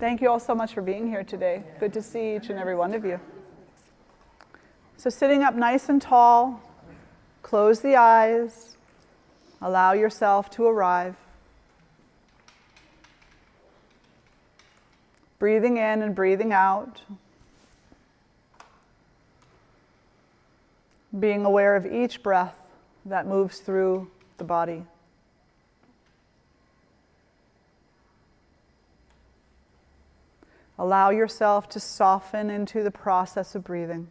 Thank you all so much for being here today. Good to see each and every one of you. So sitting up nice and tall, close the eyes, allow yourself to arrive. Breathing in and breathing out. Being aware of each breath that moves through the body. Allow yourself to soften into the process of breathing.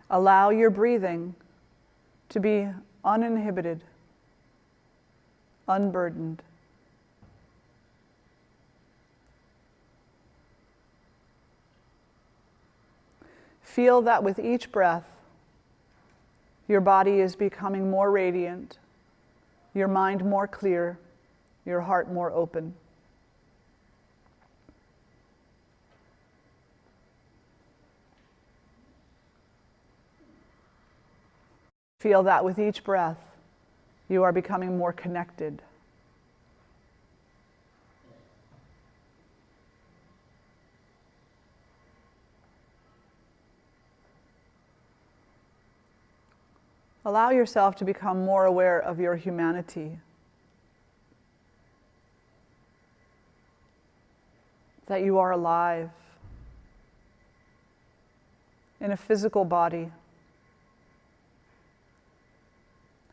Allow your breathing to be uninhibited, unburdened. Feel that with each breath, your body is becoming more radiant, your mind more clear, your heart more open. Feel that with each breath, you are becoming more connected. Allow yourself to become more aware of your humanity. That you are alive in a physical body,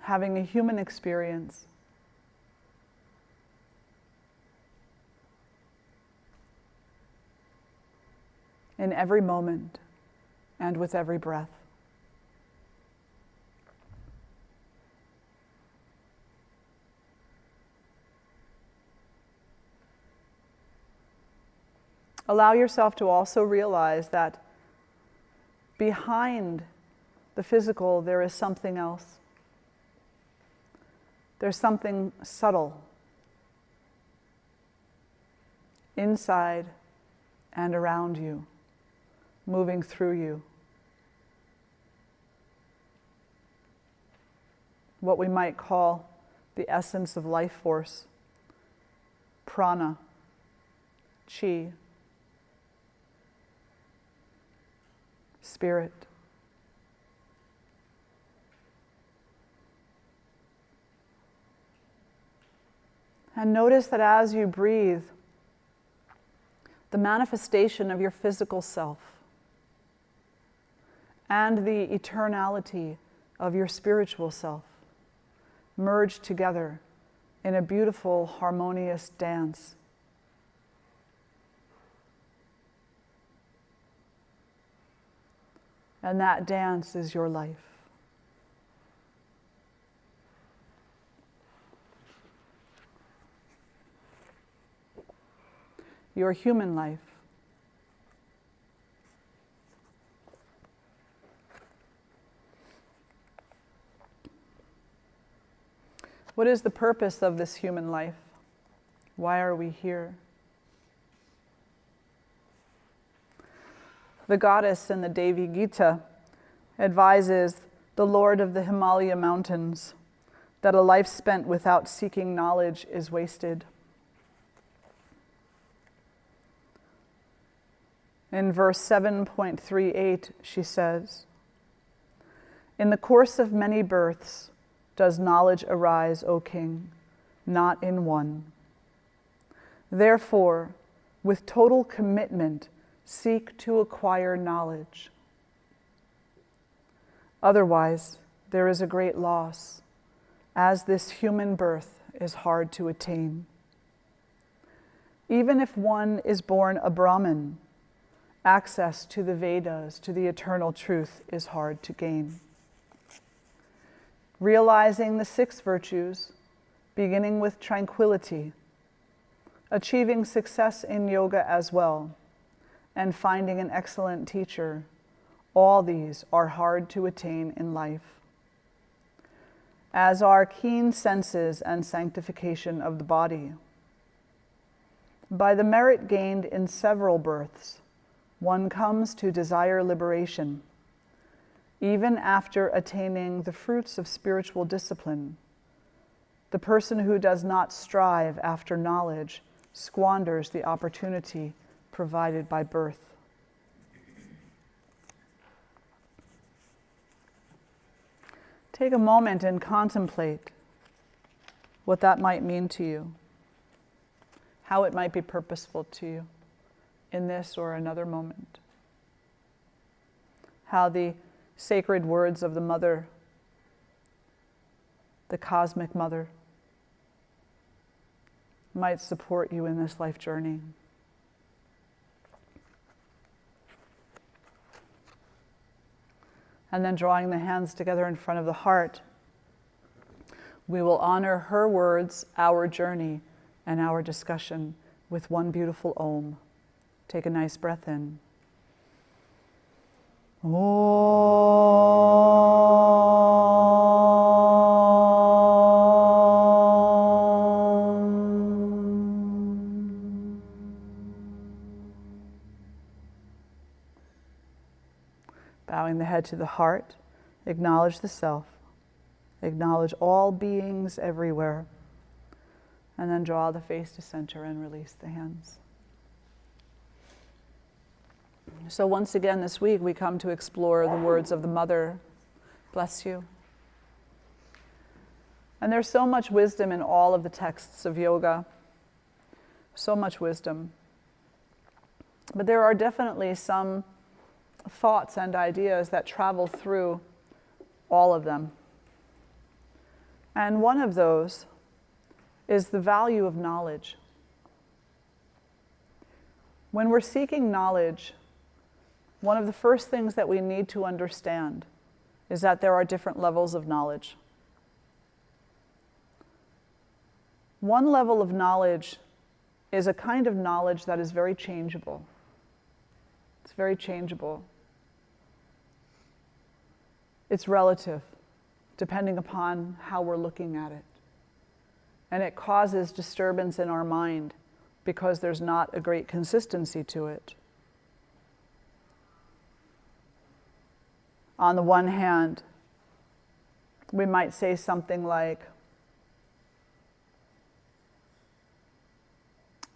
having a human experience. In every moment and with every breath. Allow yourself to also realize that behind the physical there is something else. There's something subtle inside and around you, moving through you. What we might call the essence of life force, prana, chi, spirit. And notice that as you breathe, the manifestation of your physical self and the eternality of your spiritual self merge together in a beautiful, harmonious dance. And that dance is your life. Your human life. What is the purpose of this human life? Why are we here? The goddess in the Devi Gita advises the Lord of the Himalaya mountains that a life spent without seeking knowledge is wasted. In verse 7.38, she says, "In the course of many births does knowledge arise, O king, not in one. Therefore, with total commitment, seek to acquire knowledge. Otherwise, there is a great loss, as this human birth is hard to attain. Even if one is born a Brahmin, access to the Vedas, to the eternal truth, is hard to gain. Realizing the 6 virtues, beginning with tranquility, achieving success in yoga as well, and finding an excellent teacher, all these are hard to attain in life, as are keen senses and sanctification of the body. By the merit gained in several births, one comes to desire liberation, even after attaining the fruits of spiritual discipline. The person who does not strive after knowledge squanders the opportunity provided by birth. Take a moment and contemplate what that might mean to you, how it might be purposeful to you in this or another moment. How the sacred words of the Mother, the Cosmic Mother, might support you in this life journey. And then drawing the hands together in front of the heart, we will honor her words, our journey, and our discussion with one beautiful Om. Take a nice breath in. Om. Bowing the head to the heart, acknowledge the self, acknowledge all beings everywhere, and then draw the face to center and release the hands. So once again this week we come to explore the words of the Mother. Bless you. And there's so much wisdom in all of the texts of yoga, so much wisdom. But there are definitely some thoughts and ideas that travel through all of them. And one of those is the value of knowledge. When we're seeking knowledge, one of the first things that we need to understand is that there are different levels of knowledge. One level of knowledge is a kind of knowledge that is very changeable. It's very changeable. It's relative, depending upon how we're looking at it. And it causes disturbance in our mind because there's not a great consistency to it. On the one hand, we might say something like,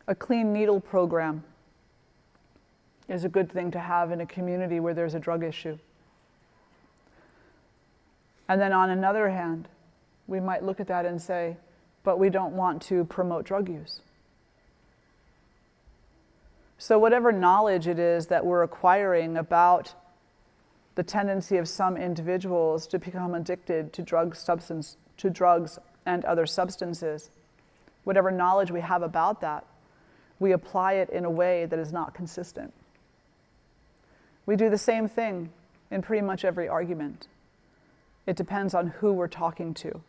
a clean needle program is a good thing to have in a community where there's a drug issue. And then on another hand, we might look at that and say, but we don't want to promote drug use. So whatever knowledge it is that we're acquiring about the tendency of some individuals to become addicted to drugs and other substances, whatever knowledge we have about that, we apply it in a way that is not consistent. We do the same thing in pretty much every argument. It depends on who we're talking to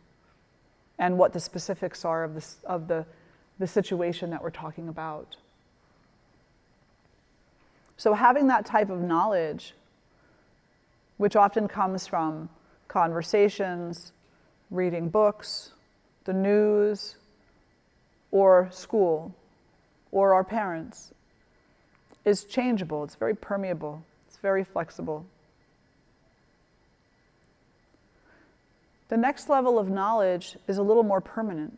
and what the specifics are of the situation that we're talking about. So having that type of knowledge, which often comes from conversations, reading books, the news, or school, or our parents, is changeable. It's very permeable. It's very flexible. The next level of knowledge is a little more permanent.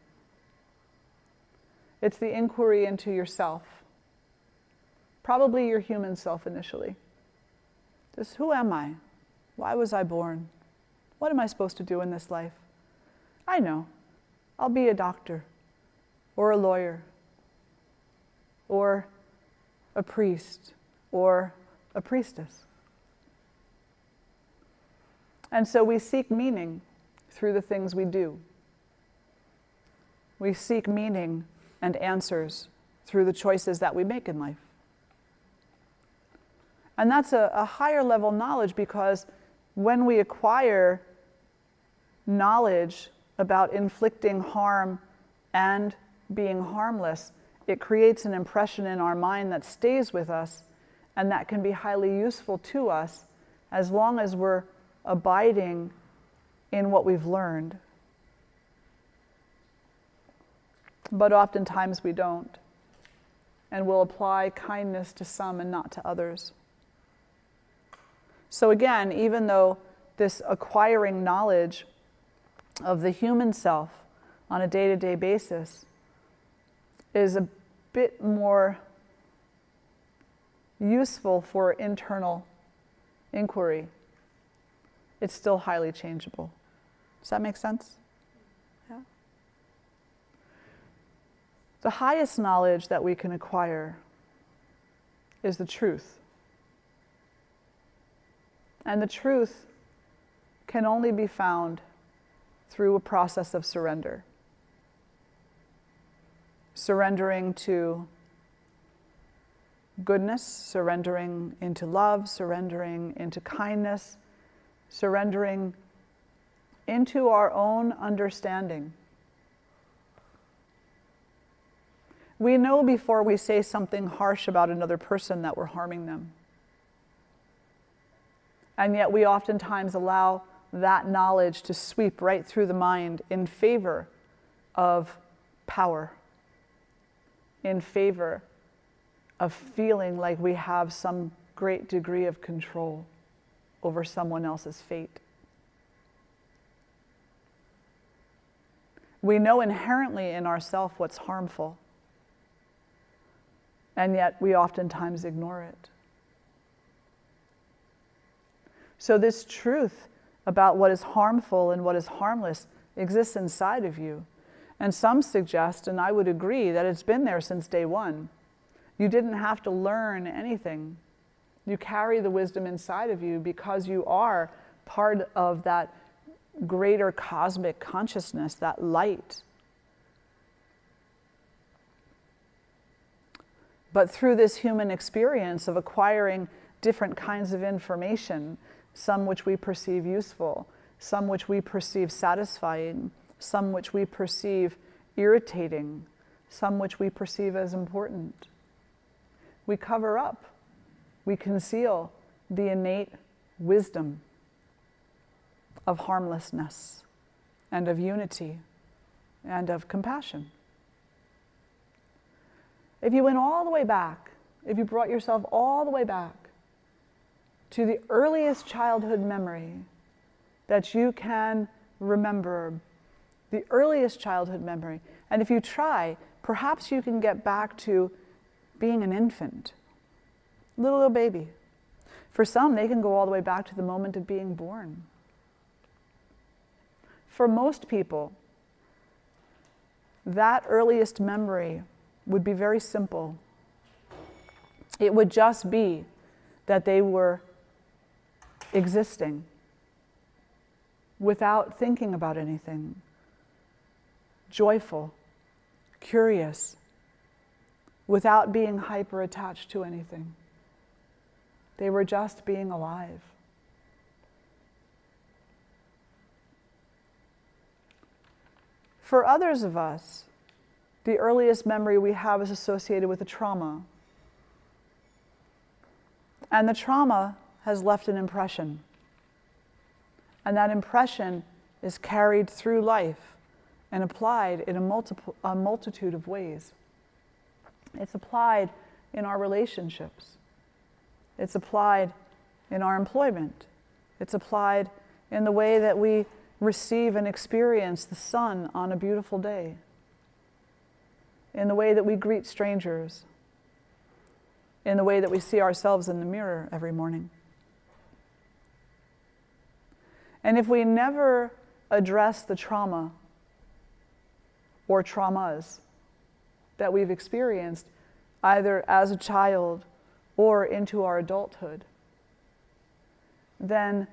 It's the inquiry into yourself. Probably your human self initially. Just who am I? Why was I born? What am I supposed to do in this life? I know. I'll be a doctor, or a lawyer, or a priest, or a priestess. And so we seek meaning through the things we do. We seek meaning and answers through the choices that we make in life. And that's a higher level knowledge, because when we acquire knowledge about inflicting harm and being harmless, it creates an impression in our mind that stays with us, and that can be highly useful to us as long as we're abiding in what we've learned. But oftentimes we don't, and we'll apply kindness to some and not to others. So again, even though this acquiring knowledge of the human self on a day-to-day basis is a bit more useful for internal inquiry, it's still highly changeable. Does that make sense? Yeah. The highest knowledge that we can acquire is the truth. And the truth can only be found through a process of surrender. Surrendering to goodness, surrendering into love, surrendering into kindness, surrendering into our own understanding. We know before we say something harsh about another person that we're harming them. And yet we oftentimes allow that knowledge to sweep right through the mind in favor of power, in favor of feeling like we have some great degree of control over someone else's fate. We know inherently in ourselves what's harmful, and yet we oftentimes ignore it. So this truth about what is harmful and what is harmless exists inside of you. And some suggest, and I would agree, that it's been there since day one. You didn't have to learn anything. You carry the wisdom inside of you because you are part of that greater cosmic consciousness, that light. But through this human experience of acquiring different kinds of information, some which we perceive useful, some which we perceive satisfying, some which we perceive irritating, some which we perceive as important, we cover up, we conceal the innate wisdom of harmlessness and of unity and of compassion. If you went all the way back, if you brought yourself all the way back to the earliest childhood memory that you can remember, the earliest childhood memory, and if you try, perhaps you can get back to being an infant, little baby. For some, they can go all the way back to the moment of being born. For most people, that earliest memory would be very simple. It would just be that they were existing without thinking about anything, joyful, curious, without being hyper-attached to anything. They were just being alive. For others of us, the earliest memory we have is associated with a trauma. And the trauma has left an impression. And that impression is carried through life and applied in a multitude of ways. It's applied in our relationships. It's applied in our employment. It's applied in the way that we receive and experience the sun on a beautiful day, in the way that we greet strangers, in the way that we see ourselves in the mirror every morning. And if we never address the trauma or traumas that we've experienced, either as a child or into our adulthood, then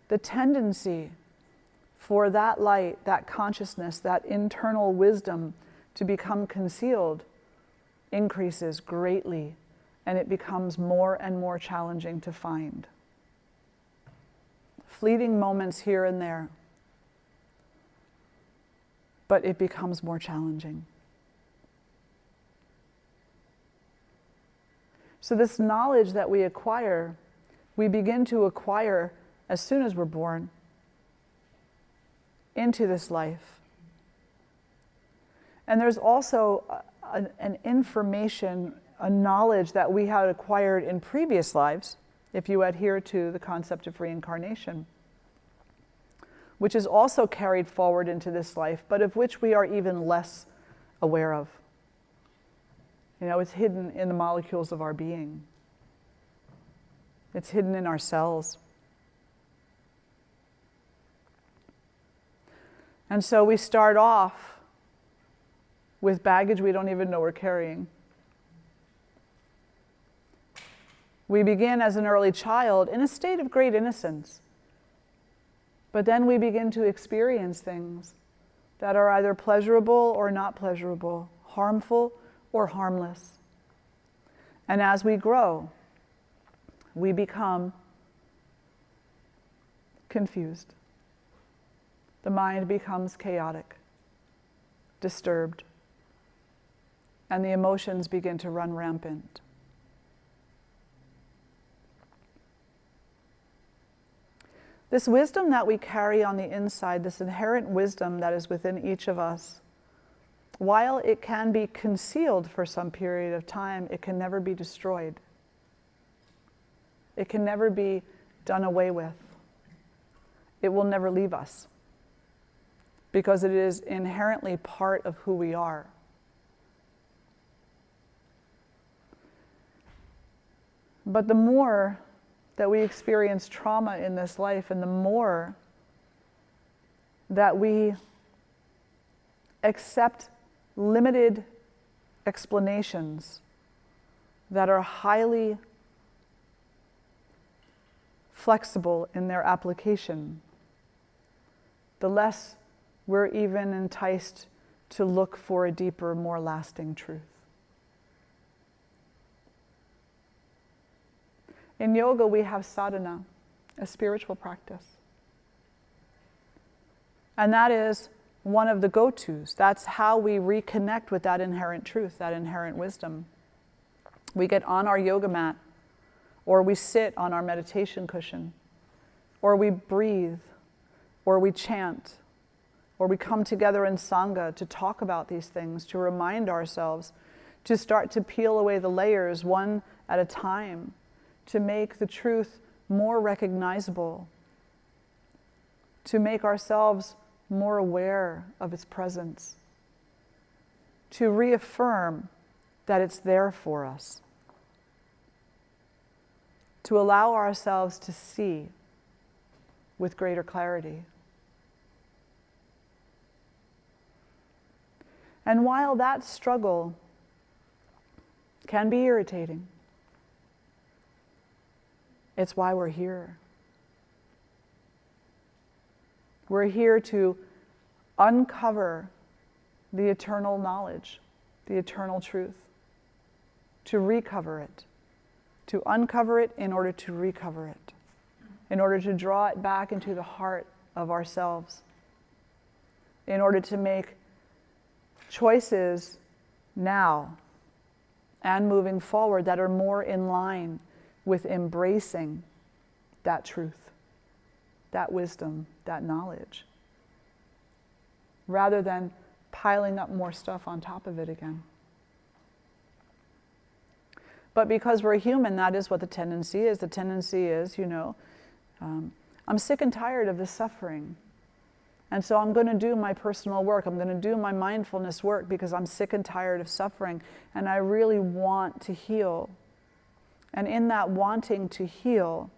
the tendency for that light, that consciousness, that internal wisdom to become concealed increases greatly, and it becomes more and more challenging to find. Fleeting moments here and there, but it becomes more challenging. So this knowledge that we acquire, we begin to acquire as soon as we're born into this life. And there's also an information, a knowledge that we had acquired in previous lives, if you adhere to the concept of reincarnation, which is also carried forward into this life, but of which we are even less aware of. It's hidden in the molecules of our being. It's hidden in our cells. And so we start off with baggage we don't even know we're carrying. We begin as an early child in a state of great innocence. But then we begin to experience things that are either pleasurable or not pleasurable, harmful or harmless. And as we grow, we become confused. The mind becomes chaotic, disturbed, and the emotions begin to run rampant. This wisdom that we carry on the inside, this inherent wisdom that is within each of us, while it can be concealed for some period of time, it can never be destroyed. It can never be done away with. It will never leave us because it is inherently part of who we are. But the more that we experience trauma in this life, and the more that we accept limited explanations that are highly flexible in their application, the less we're even enticed to look for a deeper, more lasting truth. In yoga, we have sadhana, a spiritual practice. And that is one of the go-tos. That's how we reconnect with that inherent truth, that inherent wisdom. We get on our yoga mat, or we sit on our meditation cushion, or we breathe, or we chant, or we come together in Sangha to talk about these things, to remind ourselves, to start to peel away the layers one at a time, to make the truth more recognizable, to make ourselves more aware of its presence, to reaffirm that it's there for us, to allow ourselves to see with greater clarity. And while that struggle can be irritating, it's why we're here. We're here to uncover the eternal knowledge, the eternal truth, to recover it, to uncover it in order to recover it, in order to draw it back into the heart of ourselves, in order to make choices now and moving forward that are more in line with embracing that truth, that wisdom, that knowledge, rather than piling up more stuff on top of it again. But because we're human, that is what the tendency is. The tendency is, I'm sick and tired of this suffering. And so I'm going to do my personal work. I'm going to do my mindfulness work because I'm sick and tired of suffering. And I really want to heal. And in that wanting to heal,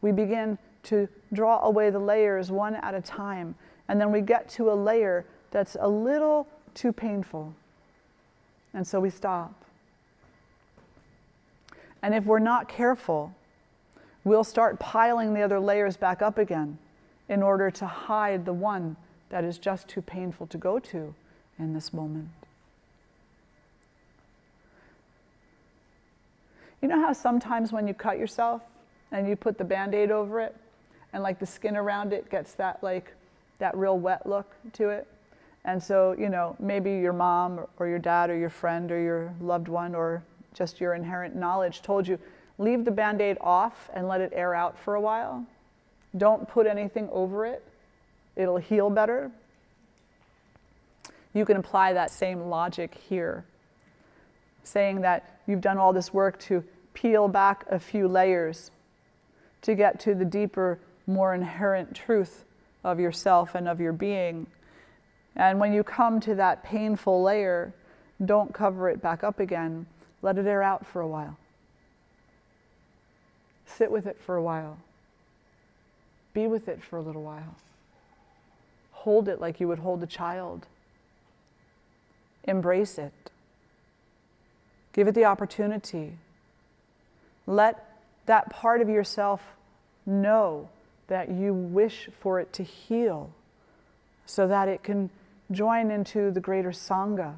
we begin to draw away the layers one at a time. And then we get to a layer that's a little too painful. And so we stop. And if we're not careful, we'll start piling the other layers back up again in order to hide the one that is just too painful to go to in this moment. You know how sometimes when you cut yourself and you put the Band-Aid over it and like the skin around it gets that real wet look to it? And so, maybe your mom or your dad or your friend or your loved one or just your inherent knowledge told you, leave the Band-Aid off and let it air out for a while. Don't put anything over it. It'll heal better. You can apply that same logic here, saying that you've done all this work to peel back a few layers to get to the deeper, more inherent truth of yourself and of your being. And when you come to that painful layer, don't cover it back up again. Let it air out for a while. Sit with it for a while. Be with it for a little while. Hold it like you would hold a child. Embrace it. Give it the opportunity. Let that part of yourself know that you wish for it to heal so that it can join into the greater Sangha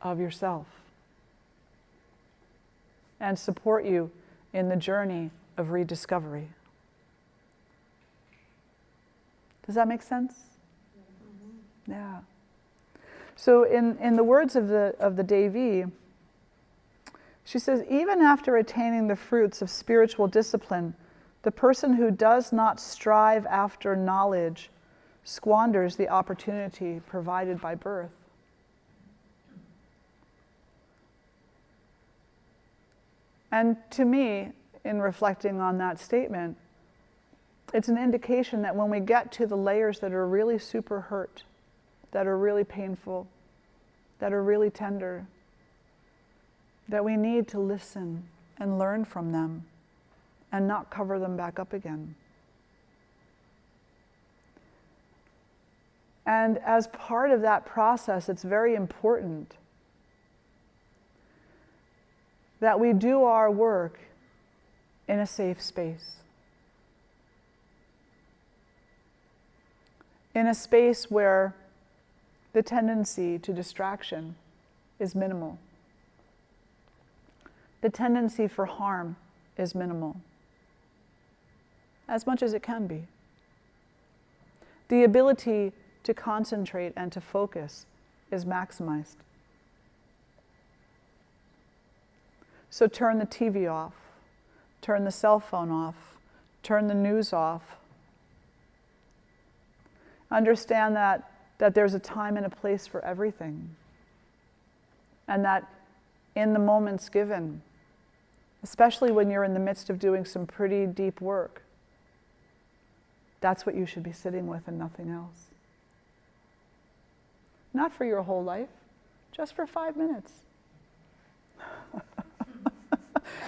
of yourself and support you in the journey of rediscovery. Does that make sense? Mm-hmm. Yeah. So in the words of the Devi, she says, even after attaining the fruits of spiritual discipline, the person who does not strive after knowledge squanders the opportunity provided by birth. And to me, in reflecting on that statement, it's an indication that when we get to the layers that are really super hurt, that are really painful, that are really tender, that we need to listen and learn from them and not cover them back up again. And as part of that process, it's very important that we do our work in a safe space. In a space where the tendency to distraction is minimal. The tendency for harm is minimal, as much as it can be. The ability to concentrate and to focus is maximized. So turn the TV off, turn the cell phone off, turn the news off. Understand that there's a time and a place for everything. And that in the moments given, especially when you're in the midst of doing some pretty deep work, that's what you should be sitting with and nothing else. Not for your whole life, just for 5 minutes.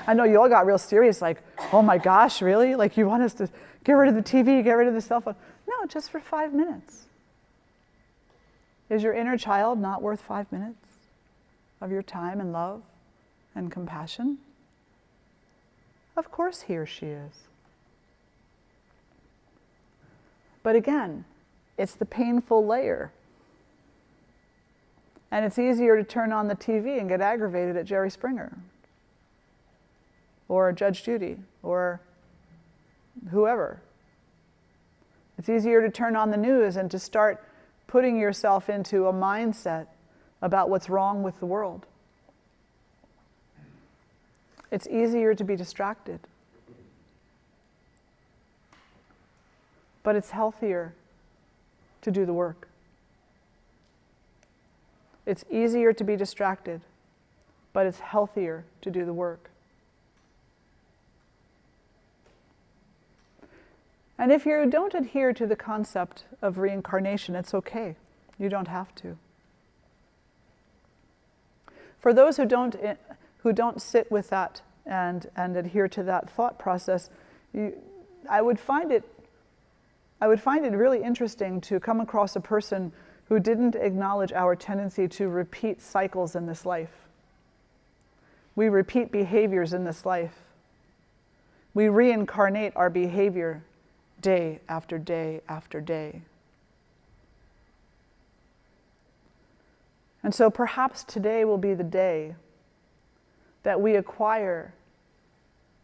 I know you all got real serious, like, oh my gosh, really? Like you want us to get rid of the TV, get rid of the cell phone? No, just for 5 minutes. Is your inner child not worth 5 minutes of your time and love and compassion? Of course he or she is. But again, it's the painful layer. And it's easier to turn on the TV and get aggravated at Jerry Springer or Judge Judy or whoever. It's easier to turn on the news and to start putting yourself into a mindset about what's wrong with the world. It's easier to be distracted. But it's healthier to do the work. It's easier to be distracted, but it's healthier to do the work. And if you don't adhere to the concept of reincarnation, it's okay. You don't have to. For those who don't sit with that and adhere to that thought process, I would find it really interesting to come across a person who didn't acknowledge our tendency to repeat cycles in this life. We repeat behaviors in this life. We reincarnate our behavior day after day after day. And so perhaps today will be the day that we acquire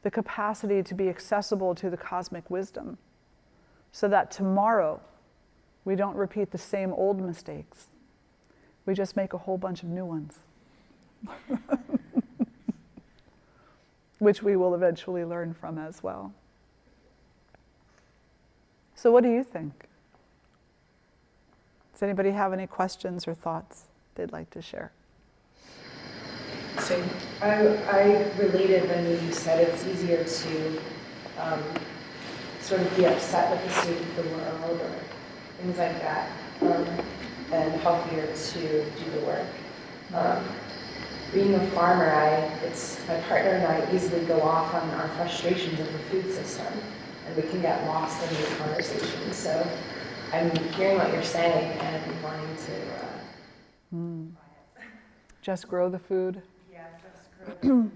the capacity to be accessible to the cosmic wisdom, so that tomorrow we don't repeat the same old mistakes. We just make a whole bunch of new ones, which we will eventually learn from as well. So what do you think? Does anybody have any questions or thoughts they'd like to share? So I related when you said it's easier to sort of be upset with the state of the world or things like that, and healthier to do the work. Being a farmer, my partner and I easily go off on our frustrations of the food system, and we can get lost in these conversations. So I'm hearing what you're saying and wanting to Just grow the food. yeah, just grow.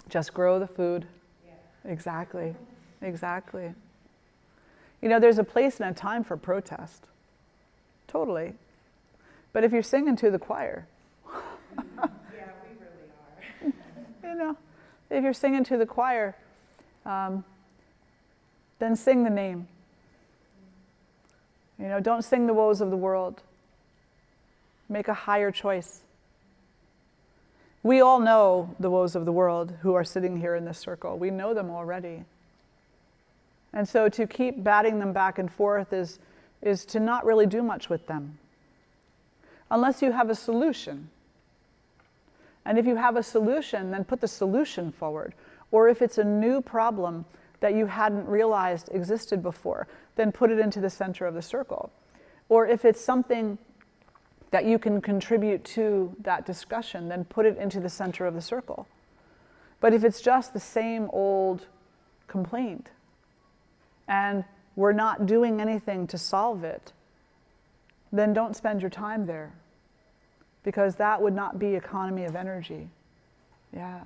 Just grow the food. Yeah. Exactly. Exactly. You know, there's a place and a time for protest. Totally. But if you're singing to the choir, Yeah, we really are. you know, if you're singing to the choir, then sing the name. You know, don't sing the woes of the world. Make a higher choice. We all know the woes of the world who are sitting here in this circle. We know them already. And so to keep batting them back and forth is to not really do much with them. Unless you have a solution. And if you have a solution, then put the solution forward. Or if it's a new problem that you hadn't realized existed before, then put it into the center of the circle. Or if it's something that you can contribute to that discussion, then put it into the center of the circle. But if it's just the same old complaint, and we're not doing anything to solve it, then don't spend your time there. Because that would not be economy of energy. Yeah.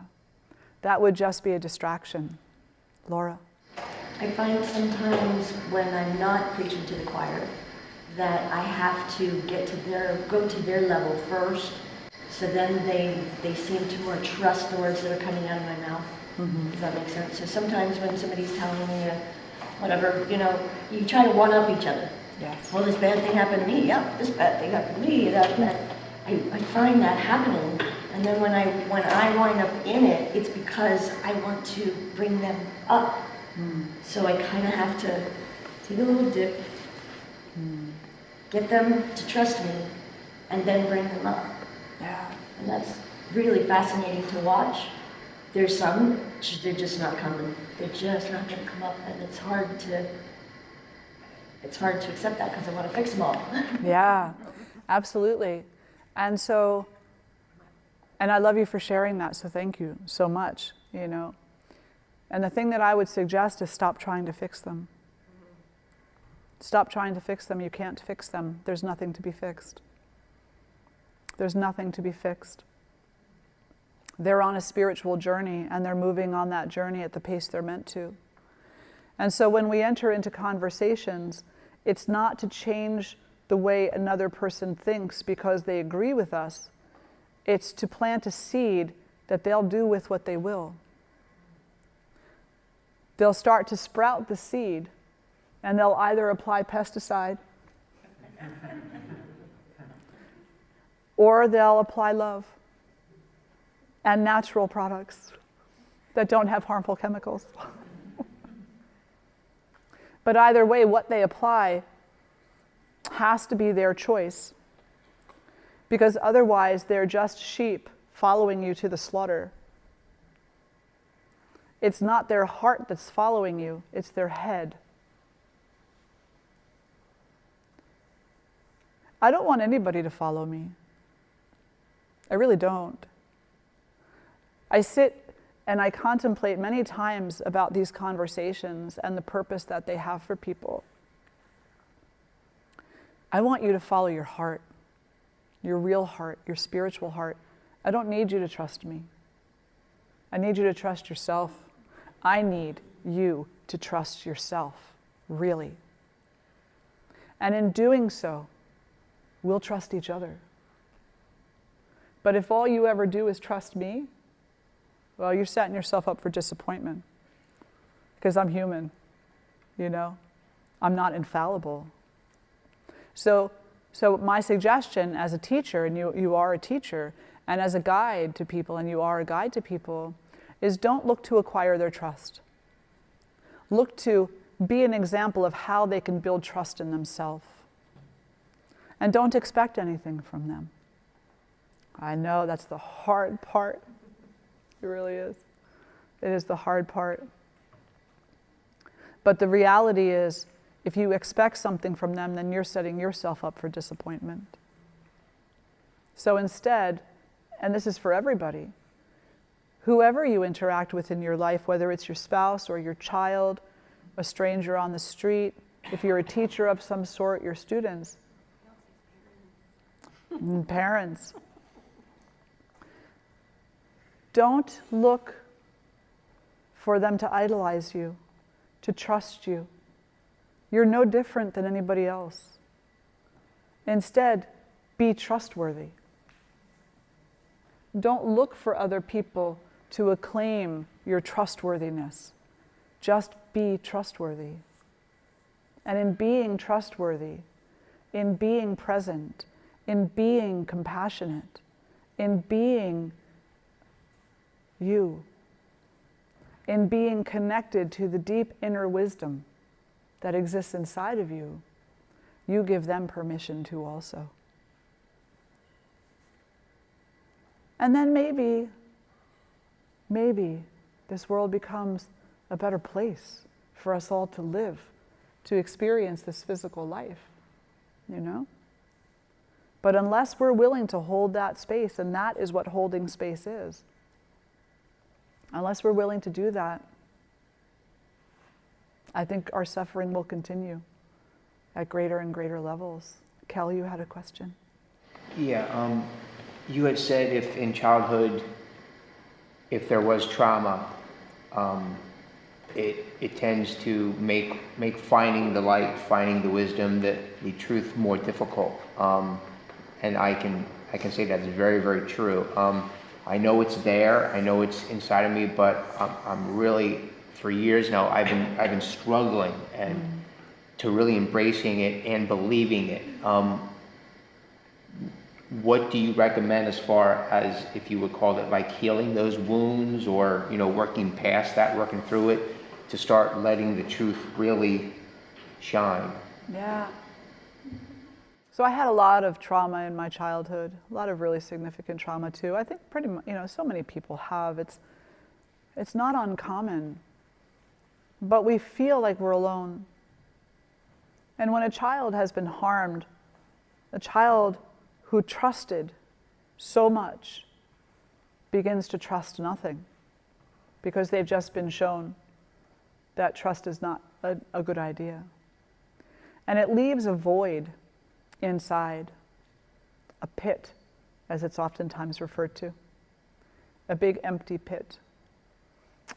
That would just be a distraction. Laura? I find sometimes when I'm not preaching to the choir that I have to go to their level first, so then they seem to more trust the words that are coming out of my mouth. Mm-hmm. Does that make sense? So sometimes when somebody's telling me whatever, you know, you try to one-up each other. Yes. Well, this bad thing happened to me. Yeah, this bad thing happened to me. I find that happening, and then when I wind up in it, it's because I want to bring them up. So I kind of have to take a little dip, get them to trust me, and then bring them up. Yeah. And that's really fascinating to watch. There's some, they're just not coming. They're just not going to come up, and it's hard to accept that because I want to fix them all. Yeah, absolutely. And so, and I love you for sharing that, so thank you so much, you know. And the thing that I would suggest is stop trying to fix them. Stop trying to fix them. You can't fix them. There's nothing to be fixed. There's nothing to be fixed. They're on a spiritual journey, and they're moving on that journey at the pace they're meant to. And so when we enter into conversations, it's not to change the way another person thinks because they agree with us. It's to plant a seed that they'll do with what they will. They'll start to sprout the seed, and they'll either apply pesticide or they'll apply love and natural products that don't have harmful chemicals. But either way, what they apply has to be their choice, because otherwise they're just sheep following you to the slaughter. It's not their heart that's following you, it's their head. I don't want anybody to follow me. I really don't. I sit and I contemplate many times about these conversations and the purpose that they have for people. I want you to follow your heart, your real heart, your spiritual heart. I don't need you to trust me. I need you to trust yourself. I need you to trust yourself, really. And in doing so, we'll trust each other. But if all you ever do is trust me, well, you're setting yourself up for disappointment. Because I'm human, you know? I'm not infallible. So my suggestion as a teacher, and you are a teacher, and as a guide to people, and you are a guide to people, is don't look to acquire their trust. Look to be an example of how they can build trust in themselves. And don't expect anything from them. I know that's the hard part. It really is. It is the hard part. But the reality is, if you expect something from them, then you're setting yourself up for disappointment. So instead, and this is for everybody, whoever you interact with in your life, whether it's your spouse or your child, a stranger on the street, if you're a teacher of some sort, your students, parents, don't look for them to idolize you, to trust you. You're no different than anybody else. Instead, be trustworthy. Don't look for other people to acclaim your trustworthiness. Just be trustworthy. And in being trustworthy, in being present, in being compassionate, in being you, in being connected to the deep inner wisdom that exists inside of you, you give them permission to also. And then maybe this world becomes a better place for us all to live, to experience this physical life, you know? But unless we're willing to hold that space, and that is what holding space is, unless we're willing to do that, I think our suffering will continue at greater and greater levels. Kel, you had a question? Yeah, you had said if in childhood, if there was trauma, it tends to make finding the light, finding the wisdom, the truth more difficult. And I can say that's very, very true. I know it's there. I know it's inside of me, but I'm really, for years now, I've been struggling and to really embracing it and believing it. What do you recommend as far as, if you would call it, like healing those wounds, or working past that, working through it, to start letting the truth really shine? Yeah. So I had a lot of trauma in my childhood, a lot of really significant trauma too. I think pretty much, so many people have. It's not uncommon, but we feel like we're alone. And when a child has been harmed, a child who trusted so much begins to trust nothing, because they've just been shown that trust is not a good idea. And it leaves a void inside, a pit, as it's oftentimes referred to, a big empty pit.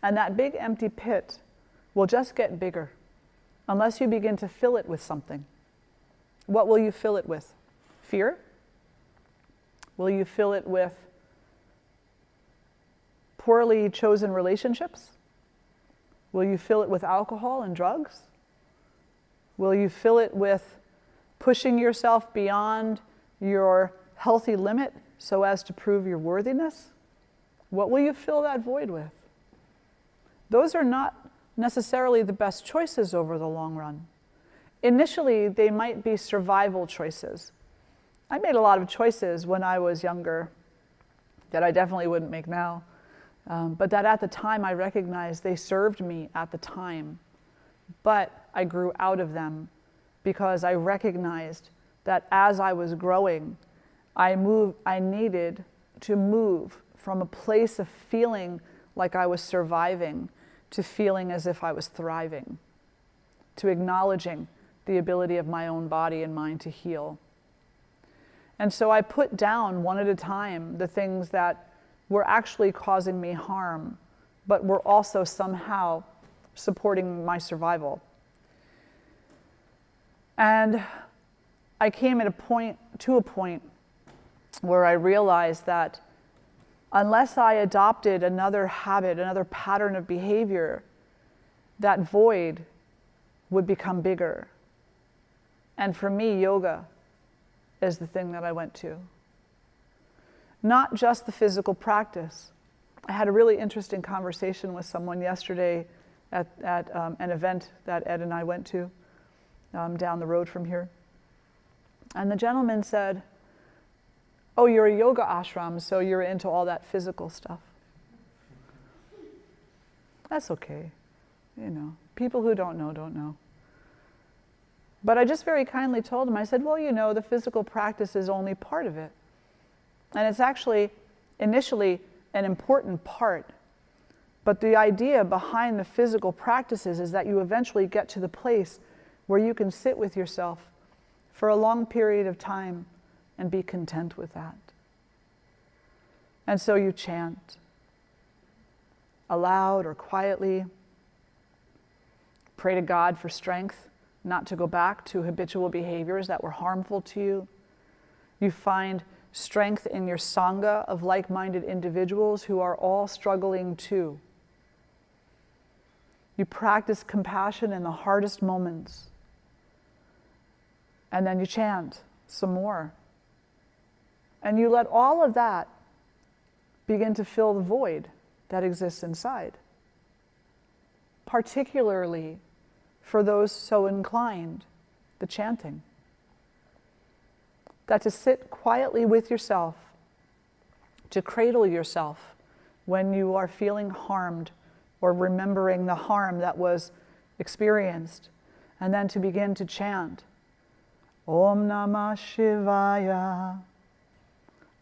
And that big empty pit will just get bigger unless you begin to fill it with something. What will you fill it with? Fear? Will you fill it with poorly chosen relationships? Will you fill it with alcohol and drugs? Will you fill it with pushing yourself beyond your healthy limit so as to prove your worthiness? What will you fill that void with? Those are not necessarily the best choices over the long run. Initially, they might be survival choices. I made a lot of choices when I was younger that I definitely wouldn't make now, but that at the time I recognized they served me at the time. But I grew out of them because I recognized that as I was growing, I needed to move from a place of feeling like I was surviving to feeling as if I was thriving, to acknowledging the ability of my own body and mind to heal. And so I put down one at a time the things that were actually causing me harm, but were also somehow supporting my survival. And I came to a point where I realized that unless I adopted another habit, another pattern of behavior, that void would become bigger. And for me, yoga is the thing that I went to. Not just the physical practice. I had a really interesting conversation with someone yesterday at an event that Ed and I went to down the road from here. And the gentleman said, "Oh, you're a yoga ashram, so you're into all that physical stuff." That's okay, People who don't know, don't know. But I just very kindly told him, I said, well, you know, the physical practice is only part of it. And it's actually initially an important part. But the idea behind the physical practices is that you eventually get to the place where you can sit with yourself for a long period of time and be content with that. And so you chant aloud or quietly, pray to God for strength, not to go back to habitual behaviors that were harmful to you. You find strength in your sangha of like-minded individuals who are all struggling too. You practice compassion in the hardest moments. And then you chant some more. And you let all of that begin to fill the void that exists inside. Particularly for those so inclined, the chanting. That to sit quietly with yourself, to cradle yourself when you are feeling harmed or remembering the harm that was experienced, and then to begin to chant, Om Namah Shivaya,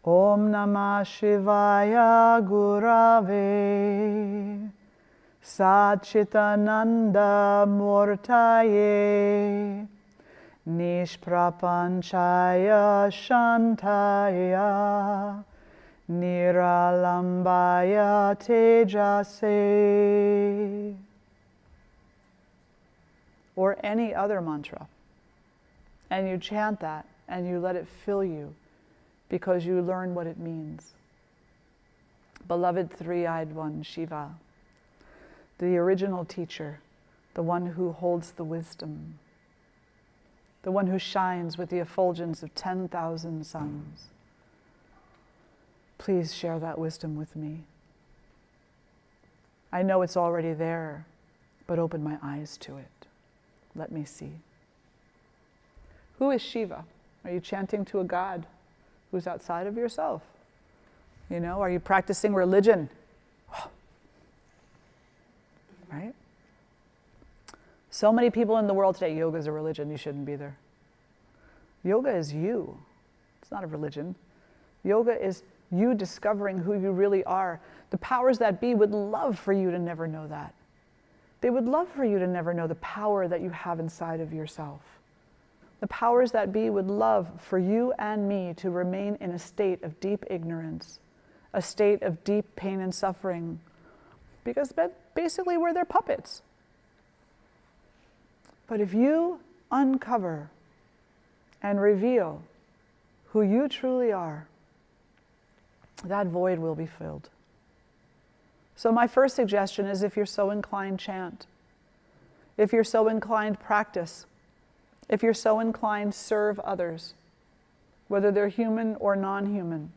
Om Namah Shivaya Gurave, Satchitananda Murtaye, Nishprapanchaya Shantaya, Niralambaya Tejase. Or any other mantra. And you chant that and you let it fill you because you learn what it means. Beloved three-eyed one, Shiva, the original teacher, the one who holds the wisdom, the one who shines with the effulgence of 10,000 suns. Please share that wisdom with me. I know it's already there, but open my eyes to it. Let me see. Who is Shiva? Are you chanting to a god who's outside of yourself? You know, are you practicing religion? Right? So many people in the world today, yoga is a religion, you shouldn't be there. Yoga is you. It's not a religion. Yoga is you discovering who you really are. The powers that be would love for you to never know that. They would love for you to never know the power that you have inside of yourself. The powers that be would love for you and me to remain in a state of deep ignorance, a state of deep pain and suffering, because basically we're their puppets. But if you uncover and reveal who you truly are, that void will be filled. So my first suggestion is, if you're so inclined, chant. If you're so inclined, practice. If you're so inclined, serve others, whether they're human or non-human,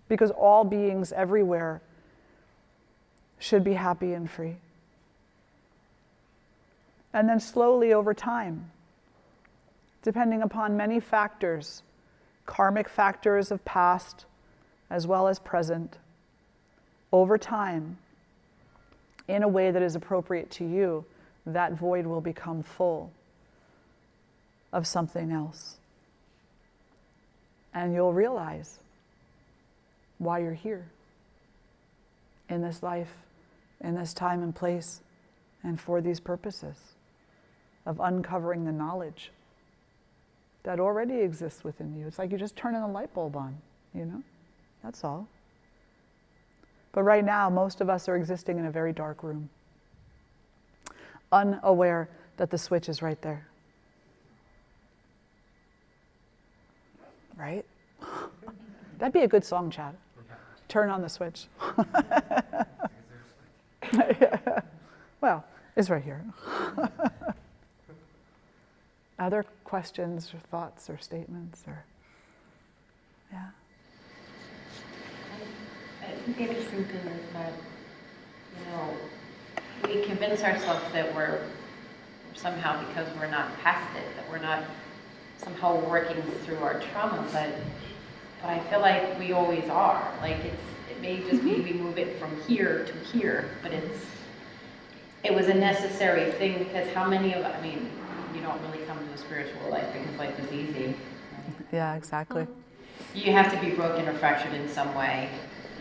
because all beings everywhere should be happy and free. And then slowly over time, depending upon many factors, karmic factors of past as well as present, over time, in a way that is appropriate to you, that void will become full of something else. And you'll realize why you're here in this life, in this time and place, and for these purposes of uncovering the knowledge that already exists within you. It's like you just turning a light bulb on, you know? That's all. But right now, most of us are existing in a very dark room, unaware that the switch is right there. Right? That'd be a good song, Chad. Turn on the switch. Well, it's right here. Other questions or thoughts or statements or, yeah. I think the interesting thing is that, we convince ourselves that we're somehow, because we're not past it, that we're not somehow working through our trauma, but I feel like we always are. Like it may just be we move it from here to here, but it was a necessary thing, because how many of, I mean, you don't really come to a spiritual life because life is easy. Right? Yeah, exactly. You have to be broken or fractured in some way,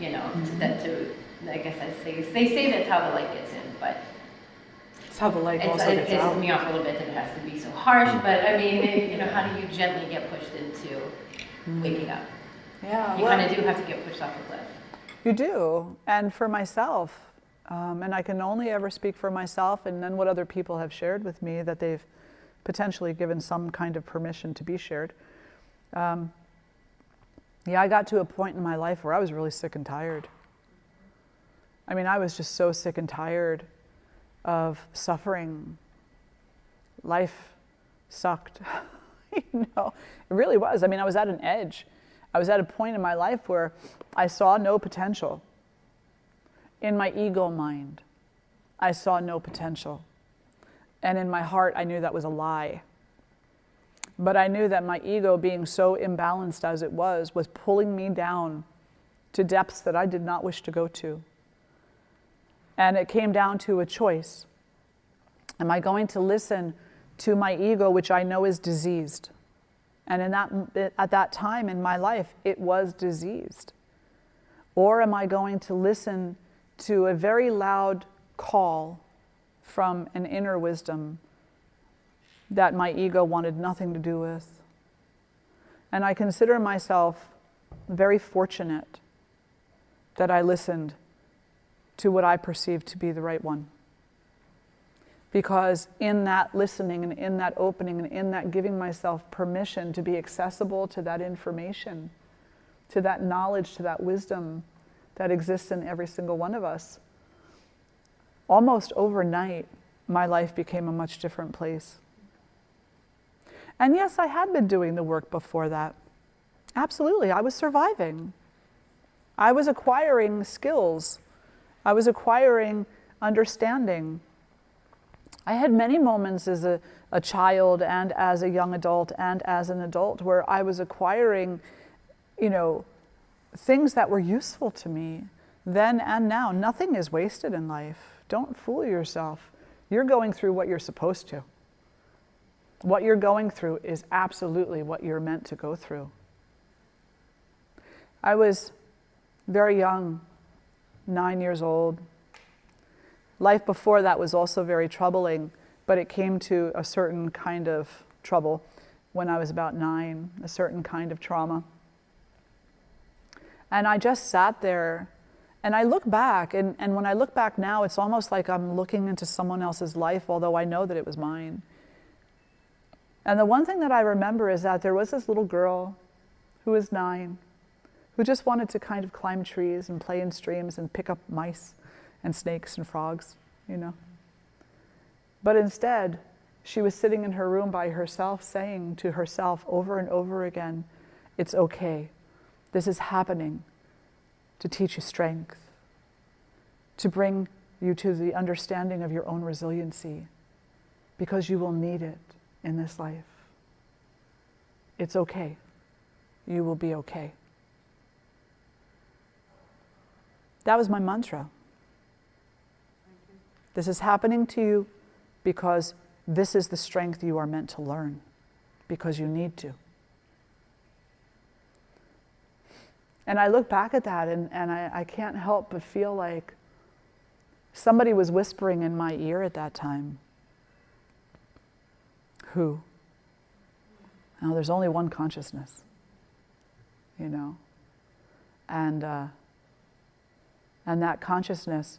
you know, I guess they say that's how the light gets in, but It's how the light it also gets out. pisses me off a little bit that it has to be so harsh, but I mean, you know, how do you gently get pushed into waking up? Yeah, You kind of do have to get pushed off a cliff. you do. And for myself, and I can only ever speak for myself and then what other people have shared with me that they've potentially given some kind of permission to be shared. Yeah, I got to a point in my life where I was really sick and tired. I mean, I was just so sick and tired of suffering. Life sucked. You know, it really was. I mean, I was at an edge. I was at a point in my life where I saw no potential. In my ego mind, I saw no potential. And in my heart, I knew that was a lie. But I knew that my ego, being so imbalanced as it was pulling me down to depths that I did not wish to go to. And it came down to a choice. Am I going to listen to my ego, which I know is diseased? And at that time in my life, it was diseased. Or am I going to listen to a very loud call from an inner wisdom that my ego wanted nothing to do with? And I consider myself very fortunate that I listened to what I perceived to be the right one. Because in that listening and in that opening and in that giving myself permission to be accessible to that information, to that knowledge, to that wisdom that exists in every single one of us, almost overnight, my life became a much different place. And yes, I had been doing the work before that. Absolutely, I was surviving. I was acquiring skills. I was acquiring understanding. I had many moments as a child and as a young adult and as an adult where I was acquiring, you know, things that were useful to me then and now. Nothing is wasted in life. Don't fool yourself. You're going through what you're supposed to. What you're going through is absolutely what you're meant to go through. I was very young, 9 years old. Life before that was also very troubling, but it came to a certain kind of trouble when I was about 9, a certain kind of trauma. And I just sat there and I look back, and when I look back now, it's almost like I'm looking into someone else's life, although I know that it was mine. And the one thing that I remember is that there was this little girl who was 9, who just wanted to kind of climb trees and play in streams and pick up mice and snakes and frogs, you know. But instead, she was sitting in her room by herself, saying to herself over and over again, "It's okay. This is happening to teach you strength, to bring you to the understanding of your own resiliency, because you will need it in this life. It's okay. You will be okay." That was my mantra. This is happening to you because this is the strength you are meant to learn, because you need to. And I look back at that and I can't help but feel like somebody was whispering in my ear at that time. Who? Now, there's only one consciousness, you know, and that consciousness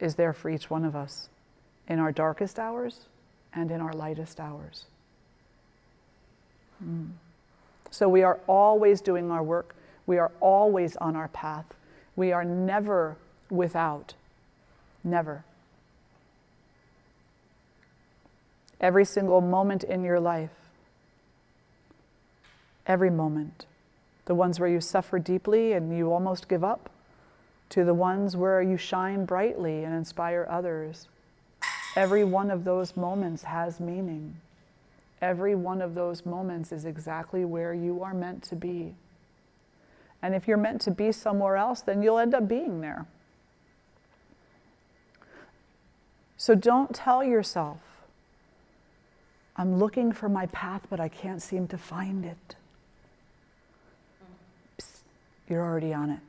is there for each one of us in our darkest hours and in our lightest hours. So we are always doing our work. We are always on our path. We are never without. Never. Every single moment in your life, every moment, the ones where you suffer deeply and you almost give up, to the ones where you shine brightly and inspire others. Every one of those moments has meaning. Every one of those moments is exactly where you are meant to be. And if you're meant to be somewhere else, then you'll end up being there. So don't tell yourself, I'm looking for my path, but I can't seem to find it. Psst, you're already on it.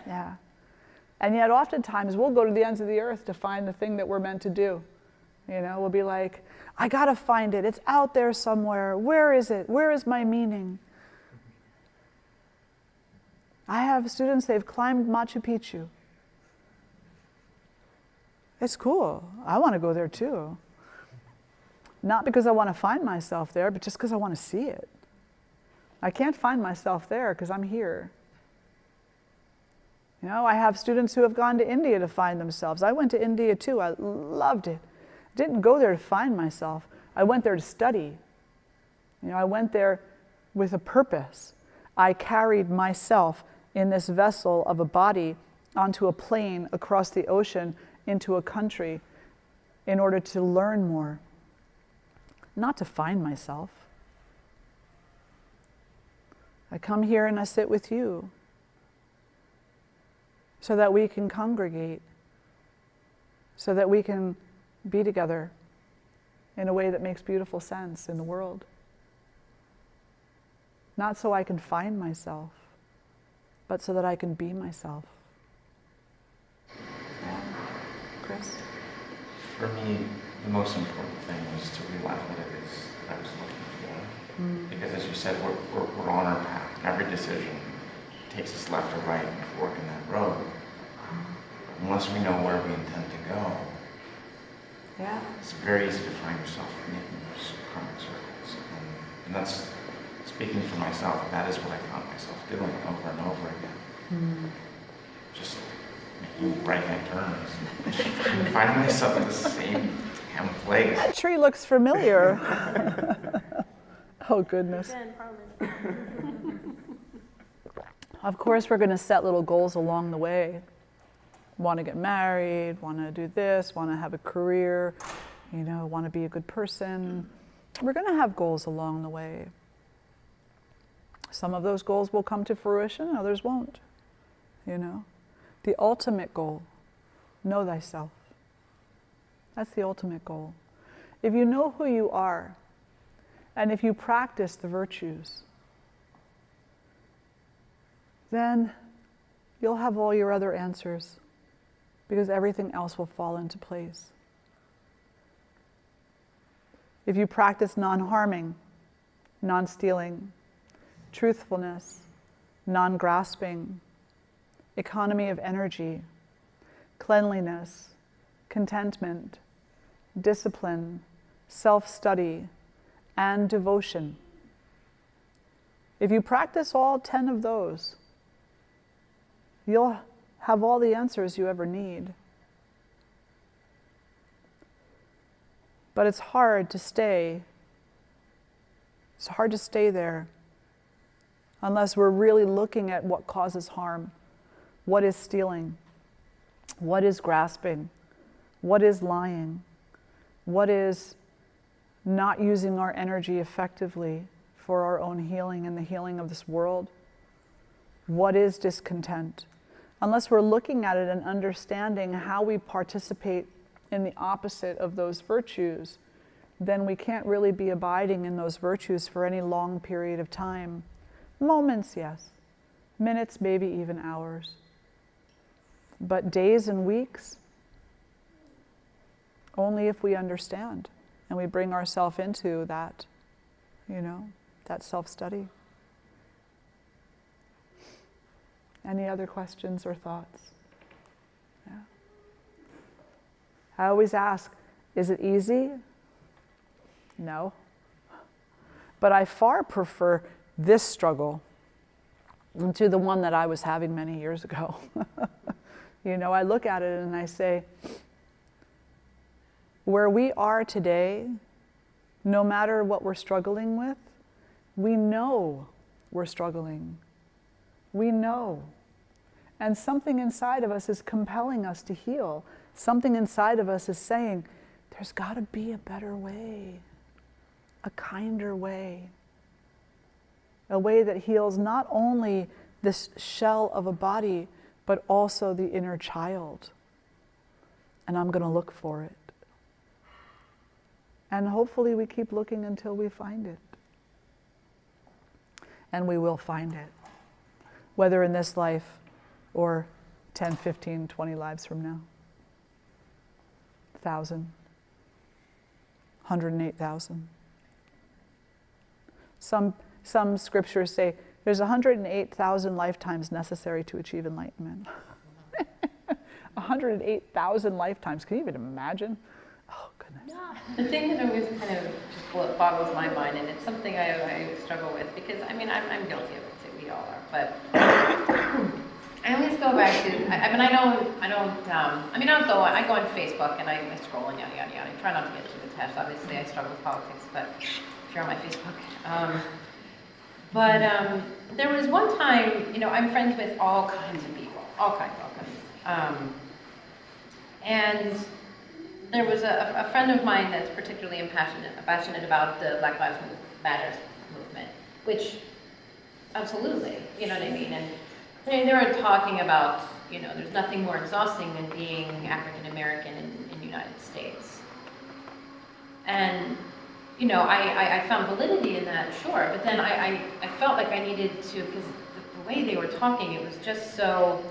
Yeah. And yet oftentimes we'll go to the ends of the earth to find the thing that we're meant to do. You know, we'll be like, I gotta find it. It's out there somewhere. Where is it? Where is my meaning? I have students, they've climbed Machu Picchu. It's cool. I want to go there too. Not because I want to find myself there, but just because I want to see it. I can't find myself there because I'm here. You know, I have students who have gone to India to find themselves. I went to India too. I loved it. I didn't go there to find myself. I went there to study. You know, I went there with a purpose. I carried myself in this vessel of a body onto a plane across the ocean into a country in order to learn more, not to find myself. I come here and I sit with you so that we can congregate, so that we can be together in a way that makes beautiful sense in the world. Not so I can find myself, but so that I can be myself. Yeah. Chris? For me, the most important thing was to realize what it is that I was looking for. Because as you said, we're on our path. Every decision takes us left or right and fork in that road. Unless we know where we intend to go, Yeah. it's very easy to find yourself making those karmic circles. And that's, speaking for myself, that is what I found myself doing over and over again. Just making right-hand turns. And finding myself in the same damn place. That tree looks familiar. Oh, goodness. Of course, we're going to set little goals along the way. Want to get married, want to do this, want to have a career, you know, want to be a good person. We're going to have goals along the way. Some of those goals will come to fruition, others won't, you know. The ultimate goal, know thyself. That's the ultimate goal. If you know who you are, and if you practice the virtues, then you'll have all your other answers, because everything else will fall into place. If you practice non-harming, non-stealing, truthfulness, non-grasping, economy of energy, cleanliness, contentment, discipline, self-study, and devotion. If you practice all 10 of those, you'll have all the answers you ever need. But it's hard to stay. It's hard to stay there unless we're really looking at what causes harm. What is stealing? What is grasping? What is lying? What is not using our energy effectively for our own healing and the healing of this world? What is discontent? Unless we're looking at it and understanding how we participate in the opposite of those virtues, then we can't really be abiding in those virtues for any long period of time. Moments, yes. Minutes, maybe even hours. But days and weeks, only if we understand and we bring ourselves into that, you know, that self-study. Any other questions or thoughts? Yeah. I always ask, is it easy? No. But I far prefer this struggle to the one that I was having many years ago. You know, I look at it and I say, where we are today, no matter what we're struggling with, we know we're struggling. We know. And something inside of us is compelling us to heal. Something inside of us is saying, there's got to be a better way, a kinder way, a way that heals not only this shell of a body, but also the inner child. and I'm going to look for it. And hopefully we keep looking until we find it. And we will find it, whether in this life or 10, 15, 20 lives from now. 1,000, 108,000. Some scriptures say there's 108,000 lifetimes necessary to achieve enlightenment. 108,000 lifetimes. Can you even imagine? Oh, goodness. The thing that always kind of just boggles my mind, and it's something I struggle with, because I mean, I'm guilty of it too, we all are, but I always go back to, I go on Facebook and I scroll and yada, yada, yada. I try not to get too attached. Obviously, I struggle with politics, but if you're on my Facebook. There was one time, I'm friends with all kinds of people, all kinds. And there was a friend of mine that's particularly passionate about the Black Lives Matter movement, which, absolutely, you know what I mean? And they were talking about, there's nothing more exhausting than being African American in the United States. And, I found validity in that, sure, but then I felt like I needed to, because the way they were talking, it was just so,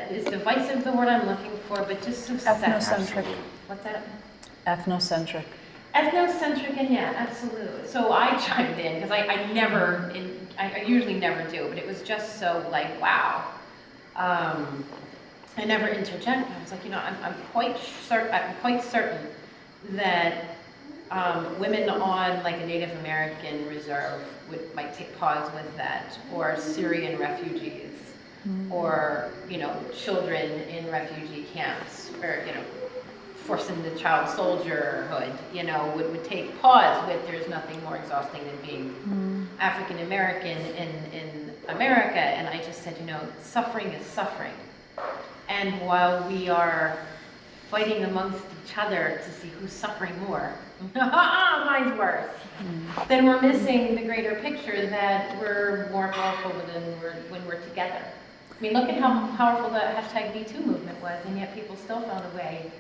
is divisive the word I'm looking for, but just so Ethnocentric. What's that? Ethnocentric. Ethnocentric, and yeah, absolutely. So I chimed in, because I usually never do, but it was just so like, wow. I never interject. I was like, I'm quite certain that women on like a Native American reserve might take pause with that, or Syrian refugees, or children in refugee camps, or forcing the child soldierhood, would take pause with, there's nothing more exhausting than being African American in America. And I just said, suffering is suffering. And while we are fighting amongst each other to see who's suffering more, mine's worse, then we're missing the greater picture that we're more powerful when we're together. I mean, look at how powerful the #MeToo movement was, and yet people still found a way.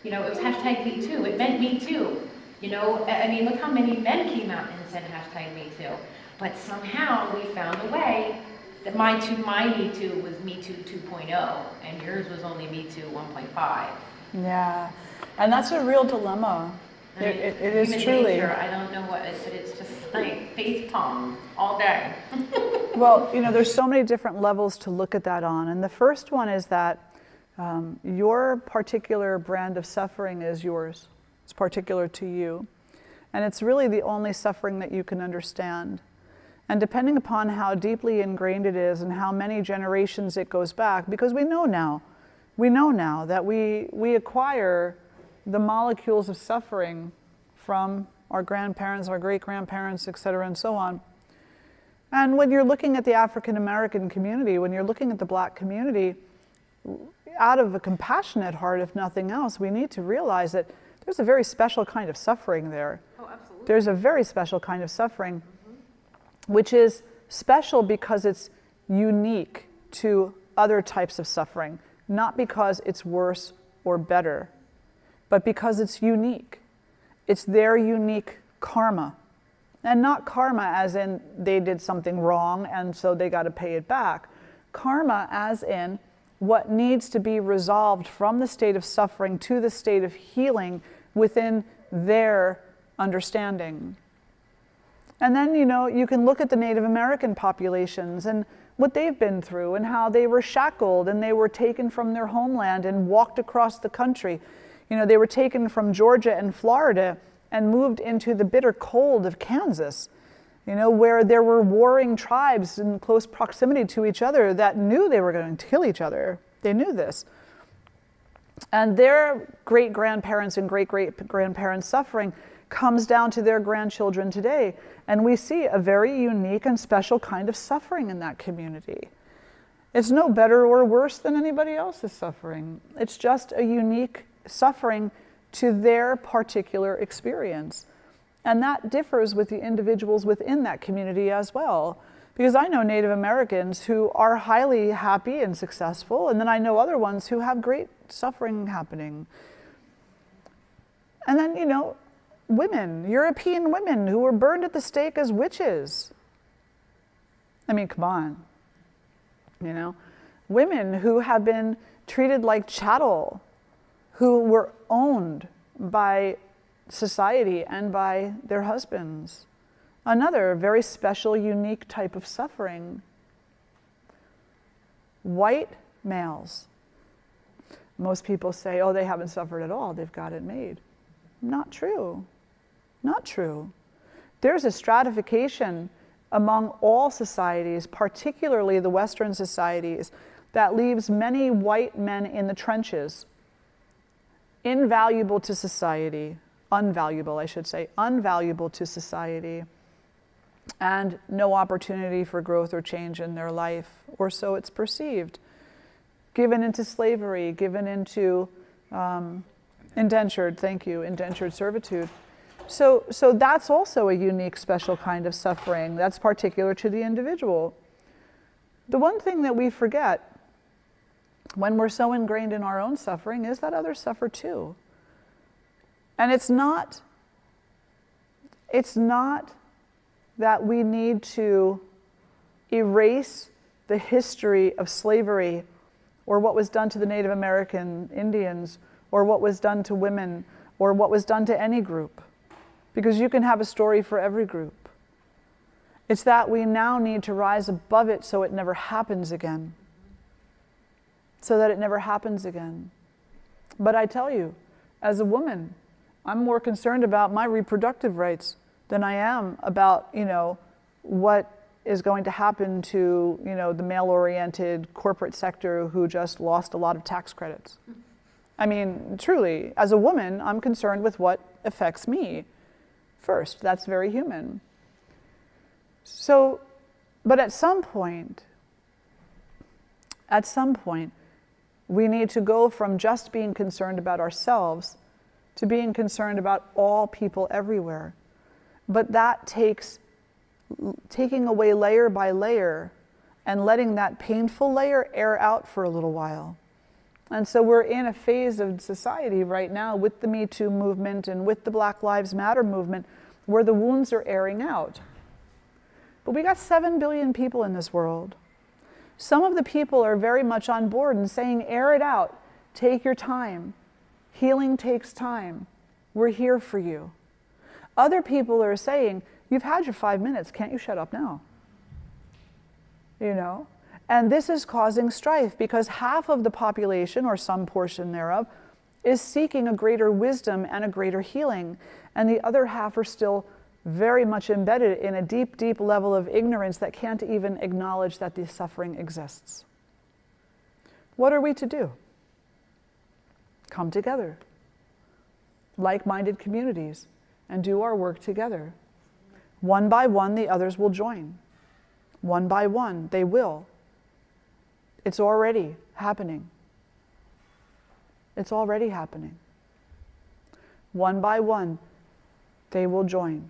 It was #MeToo. It meant Me Too. I mean, look how many men came out and said #MeToo. But somehow we found a way that my Me Too was Me Too 2.0, and yours was only Me Too 1.5. Yeah, and that's a real dilemma. I mean, it is human truly. nature, I don't know what, but it's just like face palm all day. Well, there's so many different levels to look at that on. And the first one is that your particular brand of suffering is yours. It's particular to you. And it's really the only suffering that you can understand. And depending upon how deeply ingrained it is and how many generations it goes back, because we know now that we acquire the molecules of suffering from our grandparents, our great-grandparents, et cetera, and so on. And when you're looking at the African American community, when you're looking at the Black community, out of a compassionate heart, if nothing else, we need to realize that there's a very special kind of suffering there. Oh, absolutely. There's a very special kind of suffering, which is special because it's unique to other types of suffering, not because it's worse or better, but because it's unique. It's their unique karma. And not karma as in they did something wrong and so they got to pay it back. Karma as in what needs to be resolved from the state of suffering to the state of healing within their understanding. And then, you can look at the Native American populations and what they've been through and how they were shackled and they were taken from their homeland and walked across the country. They were taken from Georgia and Florida and moved into the bitter cold of Kansas, where there were warring tribes in close proximity to each other that knew they were going to kill each other. They knew this. And their great-grandparents and great-great-grandparents' suffering comes down to their grandchildren today. And we see a very unique and special kind of suffering in that community. It's no better or worse than anybody else's suffering. It's just a unique suffering to their particular experience. And that differs with the individuals within that community as well. Because I know Native Americans who are highly happy and successful, and then I know other ones who have great suffering happening. And then, women, European women who were burned at the stake as witches. I mean, come on. Women who have been treated like chattel, who were owned by society and by their husbands. Another very special, unique type of suffering. White males. Most people say, oh, they haven't suffered at all, they've got it made. Not true. Not true. There's a stratification among all societies, particularly the Western societies, that leaves many white men in the trenches, invaluable to society, unvaluable, I should say, unvaluable to society, and no opportunity for growth or change in their life, or so it's perceived. Given into slavery, given into indentured servitude. So that's also a unique, special kind of suffering that's particular to the individual. The one thing that we forget when we're so ingrained in our own suffering is that others suffer too. And it's not that we need to erase the history of slavery or what was done to the Native American Indians or what was done to women or what was done to any group, because you can have a story for every group. It's that we now need to rise above it so it never happens again. So that it never happens again. But I tell you, as a woman, I'm more concerned about my reproductive rights than I am about, what is going to happen to, the male-oriented corporate sector who just lost a lot of tax credits. I mean, truly, as a woman, I'm concerned with what affects me first. That's very human. So, but at some point, we need to go from just being concerned about ourselves to being concerned about all people everywhere. But that takes taking away layer by layer and letting that painful layer air out for a little while. And so we're in a phase of society right now with the Me Too movement and with the Black Lives Matter movement where the wounds are airing out. But we got 7 billion people in this world. Some of the people are very much on board and saying, air it out, take your time. Healing takes time. We're here for you. Other people are saying, you've had your 5 minutes, can't you shut up now? And this is causing strife because half of the population, or some portion thereof, is seeking a greater wisdom and a greater healing. And the other half are still very much embedded in a deep, deep level of ignorance that can't even acknowledge that the suffering exists. What are we to do? Come together, like-minded communities, and do our work together. One by one, the others will join. One by one, they will. It's already happening. It's already happening. One by one, they will join.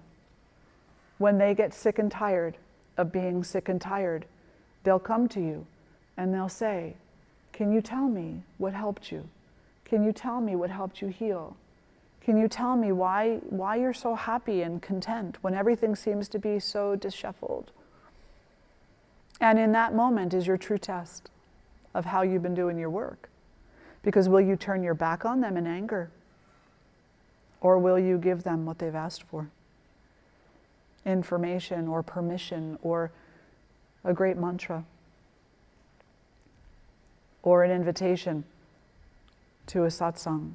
When they get sick and tired of being sick and tired, they'll come to you and they'll say, can you tell me what helped you? Can you tell me what helped you heal? Can you tell me why you're so happy and content when everything seems to be so disheveled? And in that moment is your true test of how you've been doing your work. Because will you turn your back on them in anger? Or will you give them what they've asked for? Information or permission or a great mantra or an invitation to a satsang.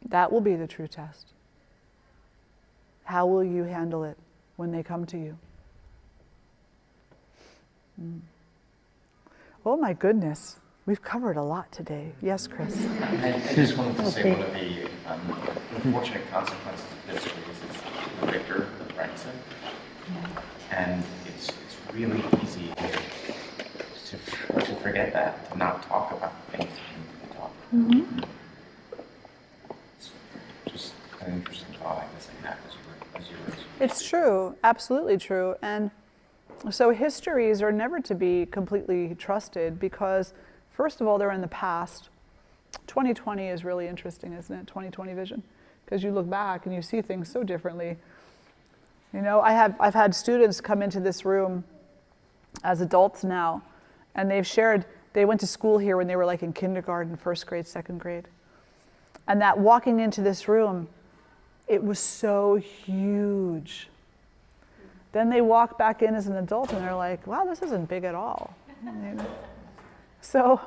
That will be the true test. How will you handle it when they come to you? Oh my goodness, we've covered a lot today. Yes, Chris? I just wanted to say one of the unfortunate consequences of this is it's the victor writes it. And it's really easy to forget that, to not talk about things we talk about. Mm-hmm. It's just an interesting thought, I guess, I had as you were. It's true, absolutely true. And So histories are never to be completely trusted because, first of all, they're in the past. 2020 is really interesting, isn't it? 2020 vision. Because you look back and you see things so differently. You know, I've had students come into this room as adults now, and they've shared, they went to school here when they were like in kindergarten, first grade, second grade. And that walking into this room, it was so huge. Then they walk back in as an adult and they're like, wow, this isn't big at all. So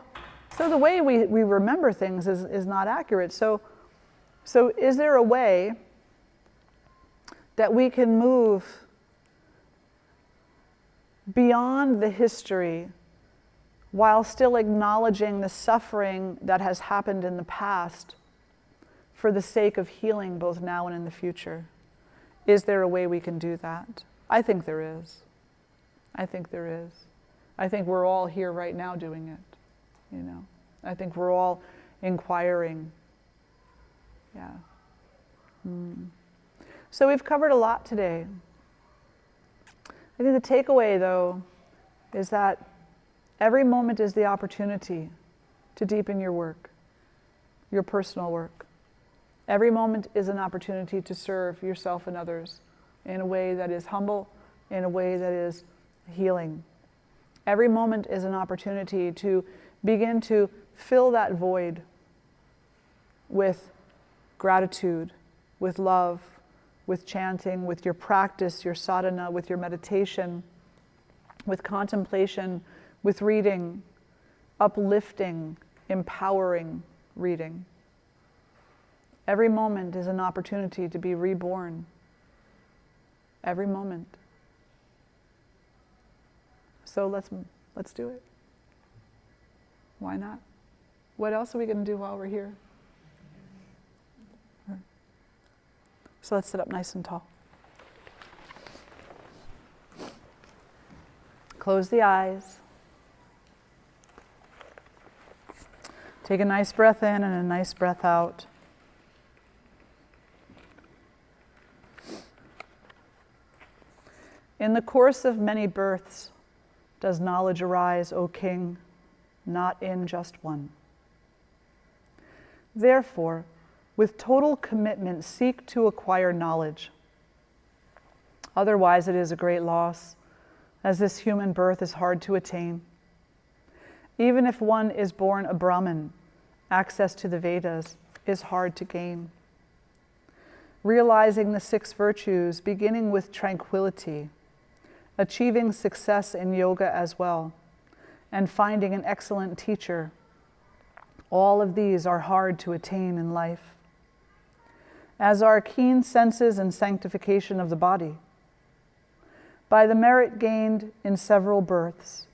the way we remember things is not accurate. So is there a way that we can move beyond the history while still acknowledging the suffering that has happened in the past for the sake of healing both now and in the future? Is there a way we can do that? I think there is. I think there is. I think we're all here right now doing it, you know. I think we're all inquiring. Yeah. So we've covered a lot today. I think the takeaway, though, is that every moment is the opportunity to deepen your work, your personal work. Every moment is an opportunity to serve yourself and others in a way that is humble, in a way that is healing. Every moment is an opportunity to begin to fill that void with gratitude, with love, with chanting, with your practice, your sadhana, with your meditation, with contemplation, with reading, uplifting, empowering reading. Every moment is an opportunity to be reborn. Every moment. So let's do it. Why not? What else are we going to do while we're here? So let's sit up nice and tall. Close the eyes. Take a nice breath in and a nice breath out. In the course of many births does knowledge arise, O King, not in just one. Therefore, with total commitment, seek to acquire knowledge. Otherwise, it is a great loss, as this human birth is hard to attain. Even if one is born a Brahmin, access to the Vedas is hard to gain. Realizing the 6 virtues, beginning with tranquility, achieving success in yoga as well, and finding an excellent teacher, all of these are hard to attain in life. As are keen senses and sanctification of the body. By the merit gained in several births,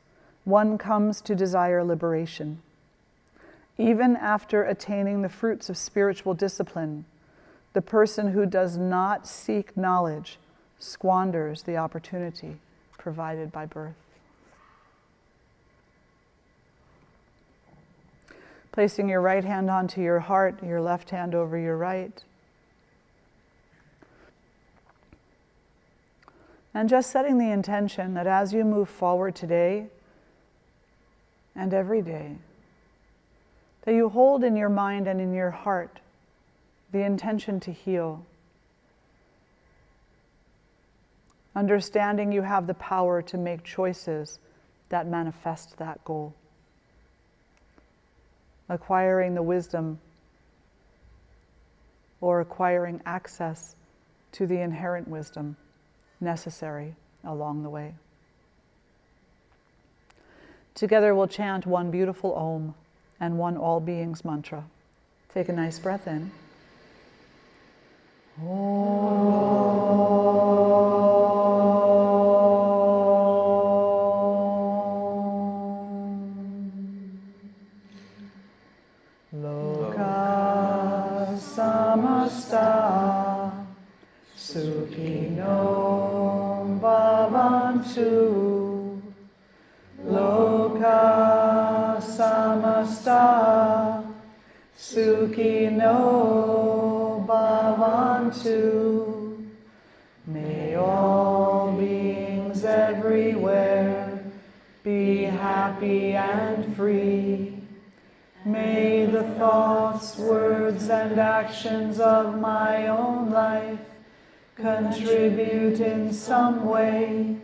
one comes to desire liberation. Even after attaining the fruits of spiritual discipline, the person who does not seek knowledge squanders the opportunity provided by birth. Placing your right hand onto your heart, your left hand over your right. And just setting the intention that as you move forward today and every day, that you hold in your mind and in your heart the intention to heal. Understanding you have the power to make choices that manifest that goal. Acquiring the wisdom or acquiring access to the inherent wisdom necessary along the way. Together we'll chant one beautiful Om and one all beings mantra. Take a nice breath in. Loka samasta sukhino bhavantu. Loka samasta sukhino bhavantu. May all beings everywhere everywhere. Be happy and free. May the thoughts, words, and actions of my own life contribute in some way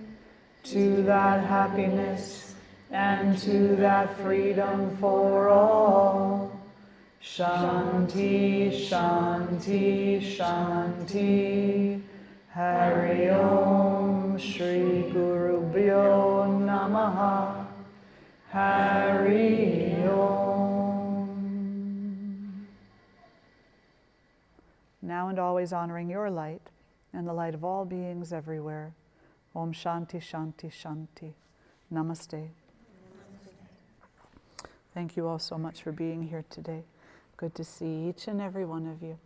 to that happiness and to that freedom for all. Shanti, Shanti, Shanti. Hari Om Shri Guru Bhyo Namaha. Hari Om. Now and always honoring your light and the light of all beings everywhere. Om Shanti, Shanti, Shanti. Namaste. Thank you all so much for being here today. Good to see each and every one of you.